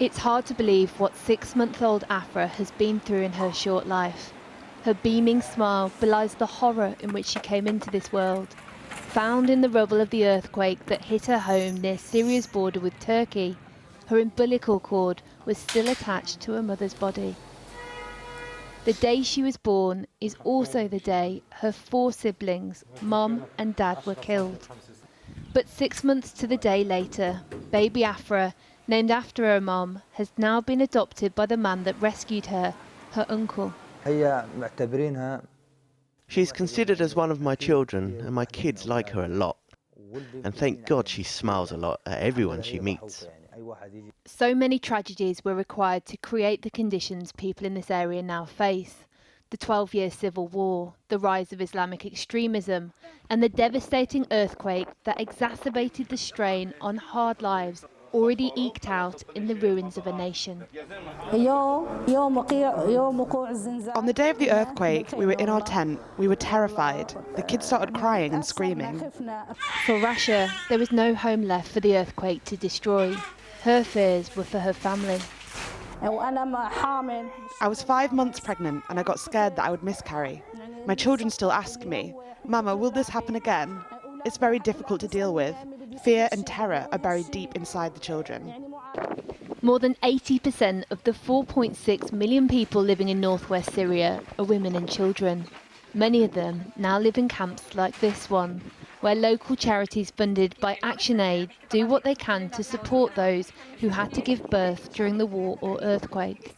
It's hard to believe what 6-month-old Afra has been through in her short life. Her beaming smile belies the horror in which she came into this world. Found in the rubble of the earthquake that hit her home near Syria's border with Turkey, her umbilical cord was still attached to her mother's body. The day she was born is also the day her 4 siblings, Mum and Dad, were killed. But 6 months to the day later, baby Afra, named after her mum, has now been adopted by the man that rescued her, her uncle. She's considered as one of my children, and my kids like her a lot. And thank God she smiles a lot at everyone she meets. So many tragedies were required to create the conditions people in this area now face. The 12-year civil war, the rise of Islamic extremism, and the devastating earthquake that exacerbated the strain on hard lives already eked out in the ruins of a nation. On the day of the earthquake, we were in our tent. We were terrified. The kids started crying and screaming. For Rasha, there was no home left for the earthquake to destroy. Her fears were for her family. I was 5 months pregnant and I got scared that I would miscarry. My children still ask me, "Mama, will this happen again?" It's very difficult to deal with. Fear and terror are buried deep inside the children. More than 80% of the 4.6 million people living in northwest Syria are women and children. Many of them now live in camps like this one, where local charities funded by ActionAid do what they can to support those who had to give birth during the war or earthquake.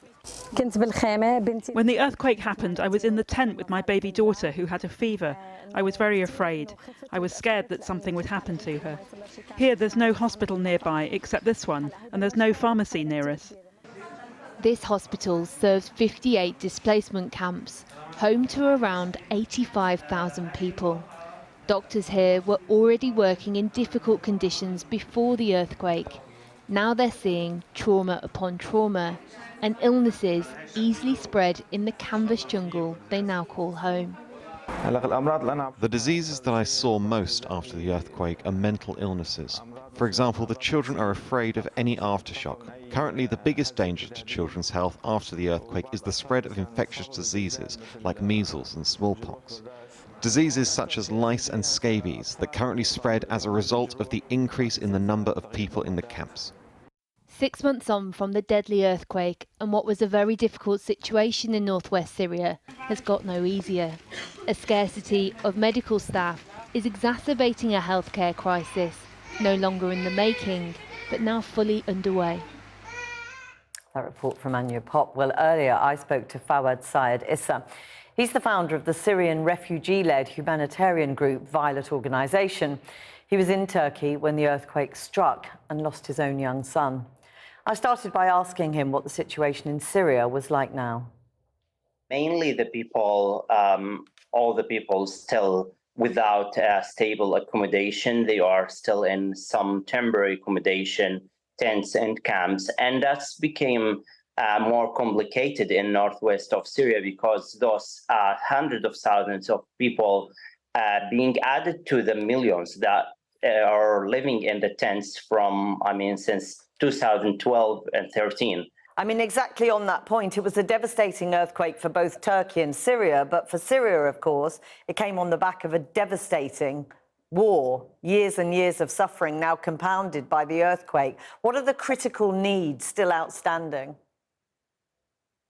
When the earthquake happened, I was in the tent with my baby daughter who had a fever. I was very afraid. I was scared that something would happen to her. Here there's no hospital nearby except this one, and there's no pharmacy near us. This hospital serves 58 displacement camps, home to around 85,000 people. Doctors here were already working in difficult conditions before the earthquake. Now they're seeing trauma upon trauma, and illnesses easily spread in the canvas jungle they now call home. The diseases that I saw most after the earthquake are mental illnesses. For example, the children are afraid of any aftershock. Currently, the biggest danger to children's health after the earthquake is the spread of infectious diseases like measles and smallpox. Diseases such as lice and scabies that currently spread as a result of the increase in the number of people in the camps. 6 months on from the deadly earthquake, and what was a very difficult situation in northwest Syria has got no easier. A scarcity of medical staff is exacerbating a healthcare crisis, no longer in the making, but now fully underway. That report from Anya Pop. Well, earlier I spoke to Fawad Syed Issa. He's the founder of the Syrian refugee-led humanitarian group Violet Organisation. He was in Turkey when the earthquake struck and lost his own young son. I started by asking him what the situation in Syria was like now. Mainly the people, all the people still without stable accommodation. They are still in some temporary accommodation, tents and camps. And that's became more complicated in northwest of Syria because those hundreds of thousands of people being added to the millions that are living in the tents from, since 2012 and 13. Exactly on that point, it was a devastating earthquake for both Turkey and Syria, but for Syria, of course, it came on the back of a devastating war, years and years of suffering now compounded by the earthquake. What are the critical needs still outstanding?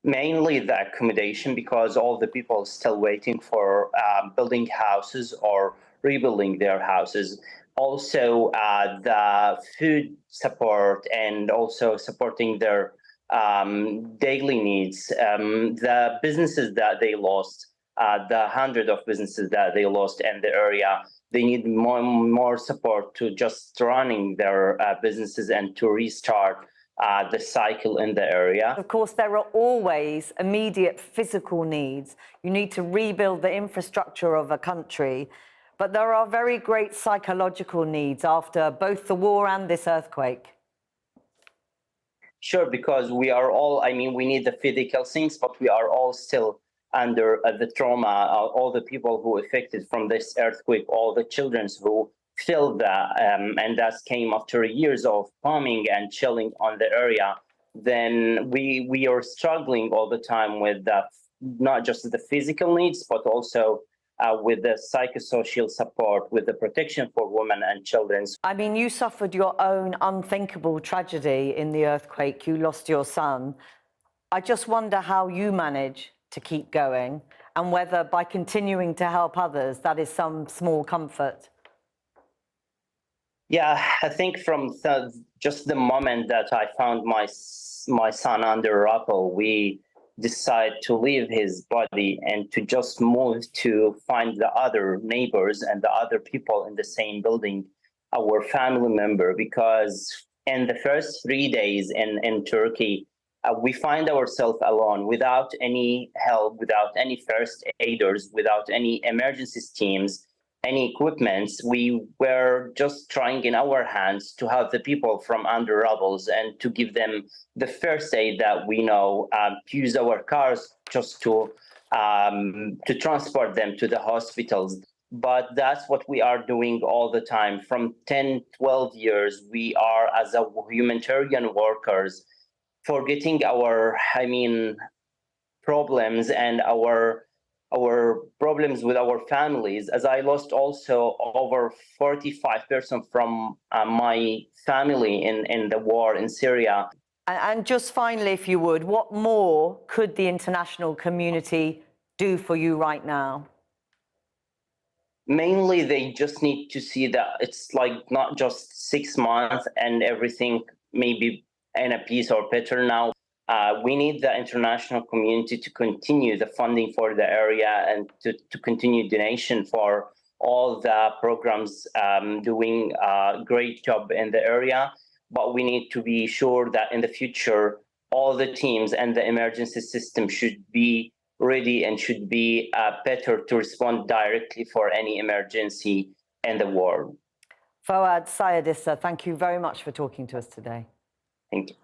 Mainly the accommodation, because all the people are still waiting for building houses or rebuilding their houses. Also, the food support and also supporting their daily needs. The businesses that they lost, the hundred of businesses that they lost in the area, they need more support to just running their businesses and to restart the cycle in the area. Of course, there are always immediate physical needs. You need to rebuild the infrastructure of a country. But there are very great psychological needs after both the war and this earthquake. Sure, because we are all, we need the physical things, but we are all still under the trauma, all the people who are affected from this earthquake, all the children who feel that, and that came after years of bombing and chilling on the area. then we are struggling all the time with not just the physical needs, but also with the psychosocial support, with the protection for women and children. I mean, you suffered your own unthinkable tragedy in the earthquake. You lost your son. I just wonder how you manage to keep going and whether by continuing to help others, that is some small comfort. Yeah, I think from just the moment that I found my son under rubble, we decided to leave his body and to just move to find the other neighbors and the other people in the same building, our family member, because in the first 3 days in Turkey, we find ourselves alone without any help, without any first aiders, without any emergency teams, any equipments. We were just trying in our hands to help the people from under rubbles and to give them the first aid that we know, to use our cars just to transport them to the hospitals. But that's what we are doing all the time. From 10, 12 years, we are, as a humanitarian workers, forgetting our, problems and our problems with our families, as I lost also over 45% from my family in the war in Syria. And just finally, if you would, what more could the international community do for you right now? Mainly, they just need to see that it's like not just 6 months and everything maybe in a peace or better now. We need the international community to continue the funding for the area and to continue donation for all the programs doing a great job in the area. But we need to be sure that in the future, all the teams and the emergency system should be ready and should be better to respond directly for any emergency in the world. Fouad Syed Issa, thank you very much for talking to us today. Thank you.